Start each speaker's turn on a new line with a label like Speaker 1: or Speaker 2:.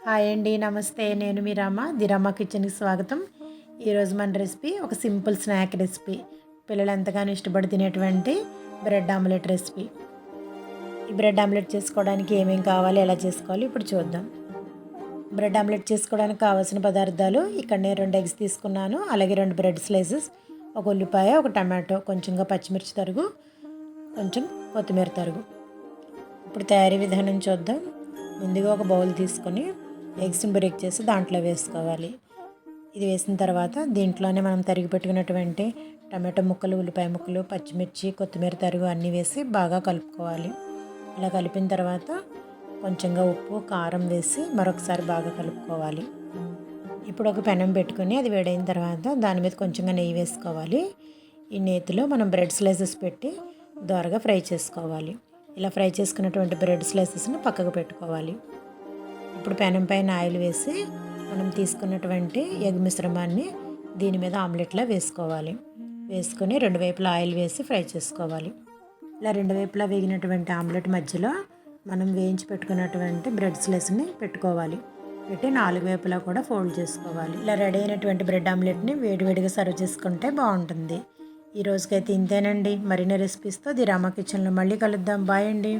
Speaker 1: Hi అండి. నమస్తే. నేను మీ రమ. ది రమ కిచెన్‌కి స్వాగతం. ఈరోజు మన రెసిపీ ఒక సింపుల్ స్నాక్ రెసిపీ. పిల్లలు ఎంతగానో ఇష్టపడి తినేటువంటి బ్రెడ్ ఆమ్లెట్ రెసిపీ. ఈ బ్రెడ్ ఆమ్లెట్ చేసుకోవడానికి ఏమేం కావాలి, ఎలా చేసుకోవాలి ఇప్పుడు చూద్దాం. బ్రెడ్ ఆమ్లెట్ చేసుకోవడానికి కావాల్సిన పదార్థాలు ఇక్కడ నేను 2 ఎగ్స్ తీసుకున్నాను. అలాగే 2 బ్రెడ్ స్లైసెస్, ఒక ఉల్లిపాయ, ఒక టమాటో, కొంచెంగా పచ్చిమిర్చి తరుగు, కొంచెం కొత్తిమీర తరుగు. ఇప్పుడు తయారీ విధానం చూద్దాం. ముందుగా ఒక బౌల్ తీసుకొని ఎగ్స్ని బ్రేక్ చేసి దాంట్లో వేసుకోవాలి. ఇది వేసిన తర్వాత దీంట్లోనే మనం తరిగి పెట్టుకున్నటువంటి టమాటో ముక్కలు, ఉల్లిపాయ ముక్కలు, పచ్చిమిర్చి, కొత్తిమీర తరుగు అన్నీ వేసి బాగా కలుపుకోవాలి. ఇలా కలిపిన తర్వాత కొంచెంగా ఉప్పు, కారం వేసి మరొకసారి బాగా కలుపుకోవాలి. ఇప్పుడు ఒక పెనం పెట్టుకొని అది వేడైన తర్వాత దాని మీద కొంచెంగా నెయ్యి వేసుకోవాలి. ఈ నేతిలో మనం బ్రెడ్ స్లైసెస్ పెట్టి దోరగా ఫ్రై చేసుకోవాలి. ఇలా ఫ్రై చేసుకున్నటువంటి బ్రెడ్ స్లైసెస్ని పక్కకు పెట్టుకోవాలి. ఇప్పుడు పెనం పైన ఆయిల్ వేసి మనం తీసుకున్నటువంటి ఎగ్ మిశ్రమాన్ని దీని మీద ఆమ్లెట్లా వేసుకోవాలి. వేసుకొని 2 వైపులా ఆయిల్ వేసి ఫ్రై చేసుకోవాలి. ఇలా 2 వైపులా వేగినటువంటి ఆమ్లెట్ మధ్యలో మనం వేయించి పెట్టుకున్నటువంటి బ్రెడ్ స్లైస్ని పెట్టుకోవాలి. పెట్టి 4 వైపులా కూడా ఫోల్డ్ చేసుకోవాలి. ఇలా రెడీ అయినటువంటి బ్రెడ్ ఆమ్లెట్ని వేడివేడిగా సర్వ్ చేసుకుంటే బాగుంటుంది. ఈ రోజుకైతే ఇంతేనండి. మరిన్ని రెసిపీస్తో ది రామా కిచెన్లో మళ్ళీ కలుద్దాం. బాయ్ అండి.